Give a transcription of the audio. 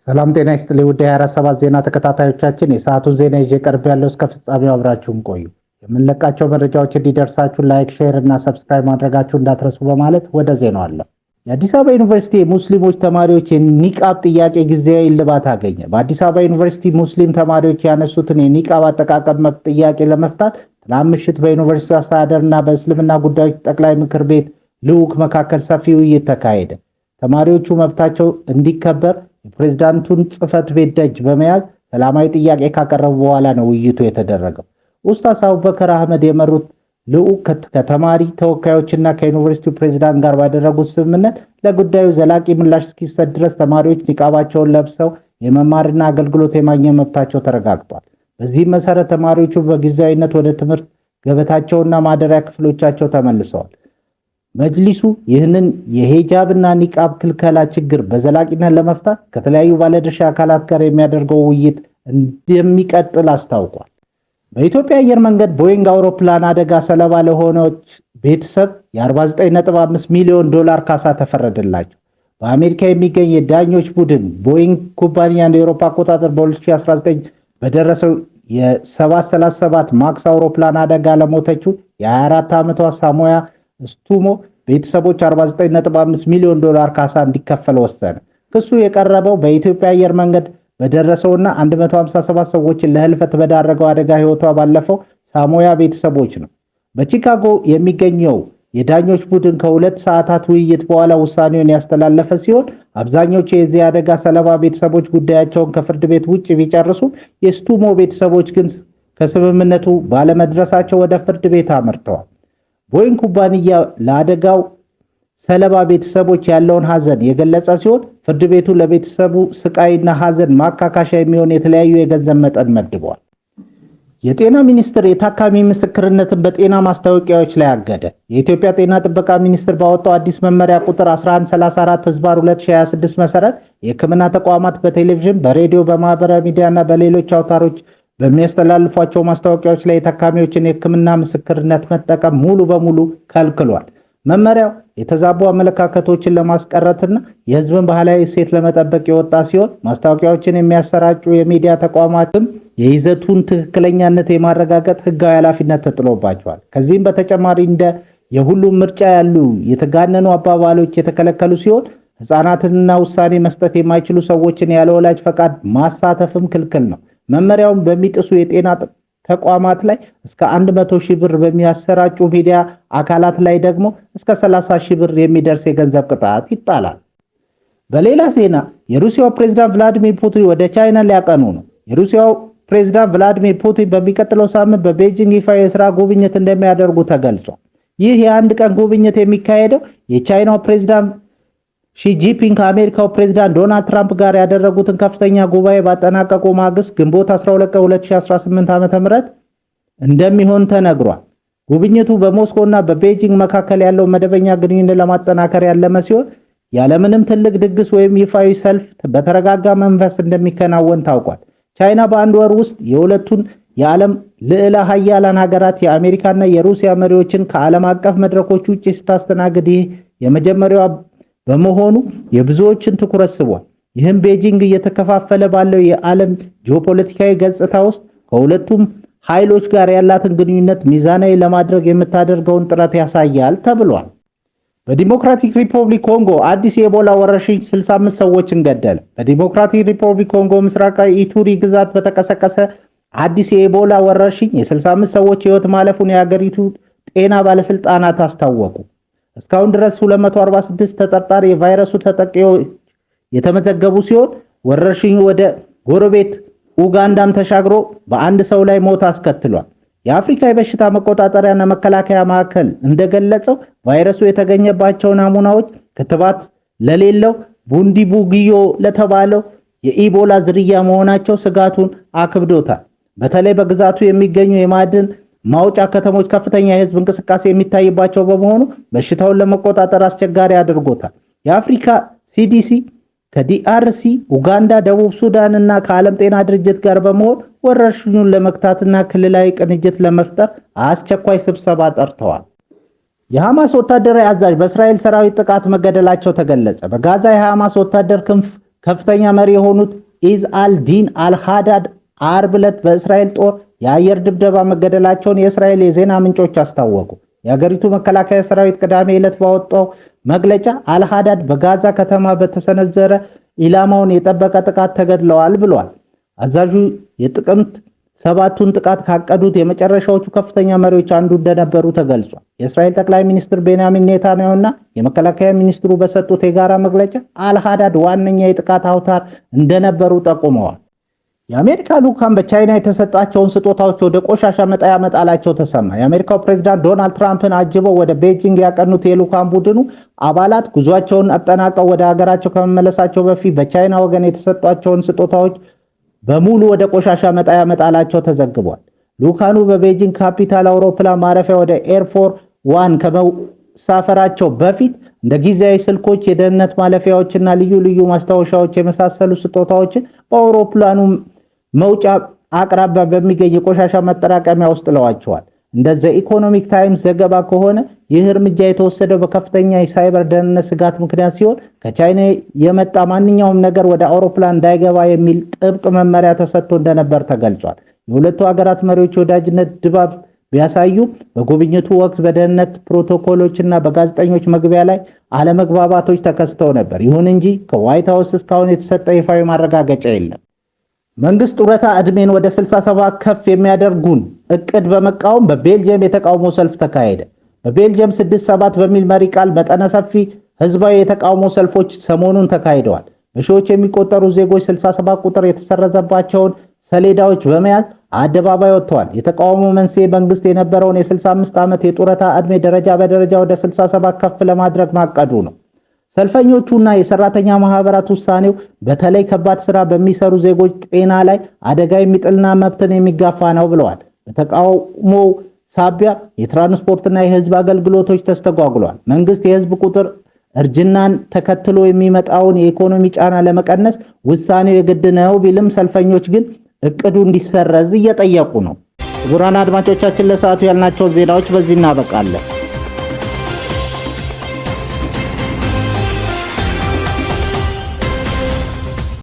ሰላም ጤና ይስጥልኝ ውድ የ24/7 ዜና ተከታታዮቻችን የሰዓቱን ዜና ይዤ ቀርብ ያለው እስከ ፍጻሜው አብራችሁን ቆዩ። የምንለቃቸው መረጃዎች እንዲደርሳችሁ ላይክ፣ ሼር እና ሰብስክራይብ ማድረጋችሁ እንዳትረሱ በማለት ወደ ዜናው አለ። የአዲስ አበባ ዩኒቨርሲቲ የሙስሊሞች ተማሪዎች የኒቃብ ጥያቄ ጊዜያዊ እልባት አገኘ። በአዲስ አበባ ዩኒቨርሲቲ ሙስሊም ተማሪዎች ያነሱትን የኒቃብ አጠቃቀም መብት ጥያቄ ለመፍታት ትናንት ምሽት በዩኒቨርሲቲው አስተዳደርና በእስልምና ጉዳዮች ጠቅላይ ምክር ቤት ልዑክ መካከል ሰፊ ውይይት ተካሄደ። ተማሪዎቹ መብታቸው እንዲከበር የፕሬዝዳንቱን ጽህፈት ቤት ደጅ በመያዝ ሰላማዊ ጥያቄ ካቀረቡ በኋላ ነው ውይይቱ የተደረገው። ኡስታዝ አቡበከር አህመድ የመሩት ልዑክ ከተማሪ ተወካዮችና ከዩኒቨርሲቲው ፕሬዝዳንት ጋር ባደረጉት ስምምነት ለጉዳዩ ዘላቂ ምላሽ እስኪሰጥ ድረስ ተማሪዎች ኒቃባቸውን ለብሰው የመማርና አገልግሎት የማግኘት መብታቸው ተረጋግጧል። በዚህም መሰረት ተማሪዎቹ በጊዜያዊነት ወደ ትምህርት ገበታቸውና ማደሪያ ክፍሎቻቸው ተመልሰዋል። መጅሊሱ ይህንን የሂጃብና ኒቃብ ክልከላ ችግር በዘላቂነት ለመፍታት ከተለያዩ ባለድርሻ አካላት ጋር የሚያደርገው ውይይት እንደሚቀጥል አስታውቋል። በኢትዮጵያ አየር መንገድ ቦይንግ አውሮፕላን አደጋ ሰለባ ለሆነች ቤተሰብ የ49.5 ሚሊዮን ዶላር ካሳ ተፈረደላቸው። በአሜሪካ የሚገኝ የዳኞች ቡድን ቦይንግ ኩባንያ እንደ አውሮፓ አቆጣጠር በ2019 በደረሰው የ737 ማክስ አውሮፕላን አደጋ ለሞተችው የ24 ዓመቷ ሳሞያ ስቱሞ ቤተሰቦች 49.5 ሚሊዮን ዶላር ካሳ እንዲከፈል ወሰነ። ክሱ የቀረበው በኢትዮጵያ አየር መንገድ በደረሰውና 157 ሰዎችን ለህልፈት በዳረገው አደጋ ህይወቷ ባለፈው ሳሞያ ቤተሰቦች ነው። በቺካጎ የሚገኘው የዳኞች ቡድን ከ2 ሰዓታት ውይይት በኋላ ውሳኔውን ያስተላለፈ ሲሆን አብዛኞቹ የዚህ አደጋ ሰለባ ቤተሰቦች ጉዳያቸውን ከፍርድ ቤት ውጭ ቢጨርሱ የስቱሞ ቤተሰቦች ግን ከስምምነቱ ባለመድረሳቸው ወደ ፍርድ ቤት አመርተዋል። ቦይንግ ኩባንያ ለአደጋው ሰለባ ቤተሰቦች ያለውን ሐዘን የገለጸ ሲሆን ፍርድ ቤቱ ለቤተሰቡ ስቃይና ሐዘን ማካካሻ የሚሆን የተለያዩ የገንዘብ መጠን መድቧል። የጤና ሚኒስቴር የታካሚ ምስክርነትን በጤና ማስታወቂያዎች ላይ አገደ። የኢትዮጵያ ጤና ጥበቃ ሚኒስቴር ባወጣው አዲስ መመሪያ ቁጥር 1134/2026 መሰረት የሕክምና ተቋማት በቴሌቪዥን፣ በሬዲዮ፣ በማህበራዊ ሚዲያና በሌሎች አውታሮች በሚያስተላልፏቸው ማስታወቂያዎች ላይ የታካሚዎችን የሕክምና ምስክርነት መጠቀም ሙሉ በሙሉ ከልክሏል። መመሪያው የተዛቡ አመለካከቶችን ለማስቀረትና የሕዝብን ባህላዊ እሴት ለመጠበቅ የወጣ ሲሆን ማስታወቂያዎችን የሚያሰራጩ የሚዲያ ተቋማትም የይዘቱን ትክክለኛነት የማረጋገጥ ሕጋዊ ኃላፊነት ተጥሎባቸዋል። ከዚህም በተጨማሪ እንደ የሁሉም ምርጫ ያሉ የተጋነኑ አባባሎች የተከለከሉ ሲሆን ሕፃናትንና ውሳኔ መስጠት የማይችሉ ሰዎችን ያለ ወላጅ ፈቃድ ማሳተፍም ክልክል ነው። መመሪያውን በሚጥሱ የጤና ተቋማት ላይ እስከ 100 ሺህ ብር፣ በሚያሰራጩ ሚዲያ አካላት ላይ ደግሞ እስከ 30 ሺህ ብር የሚደርስ የገንዘብ ቅጣት ይጣላል። በሌላ ዜና የሩሲያው ፕሬዝዳንት ቭላዲሚር ፑቲን ወደ ቻይና ሊያቀኑ ነው። የሩሲያው ፕሬዝዳንት ቭላዲሚር ፑቲን በሚቀጥለው ሳምንት በቤጂንግ ይፋ የሥራ ጉብኝት እንደሚያደርጉ ተገልጿል። ይህ የአንድ ቀን ጉብኝት የሚካሄደው የቻይናው ፕሬዝዳንት ሺጂፒንግ ከአሜሪካው ፕሬዝዳንት ዶናልድ ትራምፕ ጋር ያደረጉትን ከፍተኛ ጉባኤ ባጠናቀቁ ማግስት ግንቦት 12 2018 ዓ.ም እንደሚሆን ተነግሯል። ጉብኝቱ በሞስኮና በቤጂንግ መካከል ያለው መደበኛ ግንኙነት ለማጠናከር ያለመ ሲሆን ያለምንም ትልቅ ድግስ ወይም ይፋዊ ሰልፍ በተረጋጋ መንፈስ እንደሚከናወን ታውቋል። ቻይና በአንድ ወር ውስጥ የሁለቱን የዓለም ልዕለ ሀያላን ሀገራት የአሜሪካና የሩሲያ መሪዎችን ከዓለም አቀፍ መድረኮች ውጭ ስታስተናግድ ይህ የመጀመሪያዋ በመሆኑ የብዙዎችን ትኩረት ስቧል። ይህም ቤጂንግ እየተከፋፈለ ባለው የዓለም ጂኦፖለቲካዊ ገጽታ ውስጥ ከሁለቱም ኃይሎች ጋር ያላትን ግንኙነት ሚዛናዊ ለማድረግ የምታደርገውን ጥረት ያሳያል ተብሏል። በዲሞክራቲክ ሪፐብሊክ ኮንጎ አዲስ የኢቦላ ወረርሽኝ 65 ሰዎችን ገደለ። በዲሞክራቲክ ሪፐብሊክ ኮንጎ ምስራቃዊ ኢቱሪ ግዛት በተቀሰቀሰ አዲስ የኢቦላ ወረርሽኝ የ65 ሰዎች ሕይወት ማለፉን የሀገሪቱ ጤና ባለስልጣናት አስታወቁ። እስካሁን ድረስ 246 ተጠርጣሪ የቫይረሱ ተጠቂዎች የተመዘገቡ ሲሆን ወረርሽኙ ወደ ጎረቤት ኡጋንዳም ተሻግሮ በአንድ ሰው ላይ ሞት አስከትሏል። የአፍሪካ የበሽታ መቆጣጠሪያና መከላከያ ማዕከል እንደገለጸው ቫይረሱ የተገኘባቸው ናሙናዎች ክትባት ለሌለው ቡንዲቡጊዮ ለተባለው የኢቦላ ዝርያ መሆናቸው ስጋቱን አክብዶታል። በተለይ በግዛቱ የሚገኙ የማዕድን ማውጫ ከተሞች ከፍተኛ የህዝብ እንቅስቃሴ የሚታይባቸው በመሆኑ በሽታውን ለመቆጣጠር አስቸጋሪ አድርጎታል። የአፍሪካ ሲዲሲ ከዲአርሲ፣ ኡጋንዳ፣ ደቡብ ሱዳን እና ከዓለም ጤና ድርጅት ጋር በመሆን ወረርሽኙን ለመግታትና ክልላዊ ቅንጅት ለመፍጠር አስቸኳይ ስብሰባ ጠርተዋል። የሐማስ ወታደራዊ አዛዥ በእስራኤል ሰራዊት ጥቃት መገደላቸው ተገለጸ። በጋዛ የሐማስ ወታደር ክንፍ ከፍተኛ መሪ የሆኑት ኢዝ አል-ዲን አል-ሃዳድ ዓርብ ዕለት በእስራኤል ጦር የአየር ድብደባ መገደላቸውን የእስራኤል የዜና ምንጮች አስታወቁ። የሀገሪቱ መከላከያ ሰራዊት ቅዳሜ ዕለት ባወጣው መግለጫ አል-ሃዳድ በጋዛ ከተማ በተሰነዘረ ኢላማውን የጠበቀ ጥቃት ተገድለዋል ብሏል። አዛዡ የጥቅምት 7ቱን ጥቃት ካቀዱት የመጨረሻዎቹ ከፍተኛ መሪዎች አንዱ እንደነበሩ ተገልጿል። የእስራኤል ጠቅላይ ሚኒስትር ቤንያሚን ኔታንያሁና የመከላከያ ሚኒስትሩ በሰጡት የጋራ መግለጫ አል-ሃዳድ ዋነኛ የጥቃት አውታር እንደነበሩ ጠቁመዋል። የአሜሪካ ልዑካን በቻይና የተሰጣቸውን ስጦታዎች ወደ ቆሻሻ መጣያ መጣላቸው ተሰማ። የአሜሪካው ፕሬዝዳንት ዶናልድ ትራምፕን አጅበው ወደ ቤጂንግ ያቀኑት የልዑካን ቡድኑ አባላት ጉዟቸውን አጠናቀው ወደ ሀገራቸው ከመመለሳቸው በፊት በቻይና ወገን የተሰጧቸውን ስጦታዎች በሙሉ ወደ ቆሻሻ መጣያ መጣላቸው ተዘግቧል። ልዑካኑ በቤጂንግ ካፒታል አውሮፕላን ማረፊያ ወደ ኤርፎርስ ዋን ከመሳፈራቸው በፊት እንደ ጊዜያዊ ስልኮች፣ የደህንነት ማለፊያዎችና ልዩ ልዩ ማስታወሻዎች የመሳሰሉ ስጦታዎችን በአውሮፕላኑ መውጫ አቅራቢያ በሚገኝ የቆሻሻ መጠራቀሚያ ውስጥ ጥለዋቸዋል። እንደ ዘ ኢኮኖሚክ ታይምስ ዘገባ ከሆነ ይህ እርምጃ የተወሰደው በከፍተኛ የሳይበር ደህንነት ስጋት ምክንያት ሲሆን ከቻይና የመጣ ማንኛውም ነገር ወደ አውሮፕላን እንዳይገባ የሚል ጥብቅ መመሪያ ተሰጥቶ እንደነበር ተገልጿል። የሁለቱ ሀገራት መሪዎች ወዳጅነት ድባብ ቢያሳዩ በጉብኝቱ ወቅት በደህንነት ፕሮቶኮሎችና በጋዜጠኞች መግቢያ ላይ አለመግባባቶች ተከስተው ነበር። ይሁን እንጂ ከዋይት ሃውስ እስካሁን የተሰጠ ይፋዊ ማረጋገጫ የለም። መንግስት ጡረታ ዕድሜን ወደ 67 ከፍ የሚያደርጉን እቅድ በመቃወም በቤልጅየም የተቃውሞ ሰልፍ ተካሄደ። በቤልጅየም 67 በሚል መሪ ቃል መጠነ ሰፊ ህዝባዊ የተቃውሞ ሰልፎች ሰሞኑን ተካሂደዋል። በሺዎች የሚቆጠሩ ዜጎች 67 ቁጥር የተሰረዘባቸውን ሰሌዳዎች በመያዝ አደባባይ ወጥተዋል። የተቃውሞ መንስኤ መንግስት የነበረውን የ65 ዓመት የጡረታ ዕድሜ ደረጃ በደረጃ ወደ 67 ከፍ ለማድረግ ማቀዱ ነው። ሰልፈኞቹና የሰራተኛ ማህበራት ውሳኔው በተለይ ከባድ ስራ በሚሰሩ ዜጎች ጤና ላይ አደጋ የሚጥልና መብትን የሚጋፋ ነው ብለዋል። በተቃውሞው ሳቢያ የትራንስፖርትና የህዝብ አገልግሎቶች ተስተጓጉለዋል። መንግስት የህዝብ ቁጥር እርጅናን ተከትሎ የሚመጣውን የኢኮኖሚ ጫና ለመቀነስ ውሳኔው የግድ ነው ቢልም ሰልፈኞች ግን እቅዱ እንዲሰረዝ እየጠየቁ ነው። ክቡራን አድማጮቻችን ለሰዓቱ ያልናቸው ዜናዎች በዚህ እናበቃለን።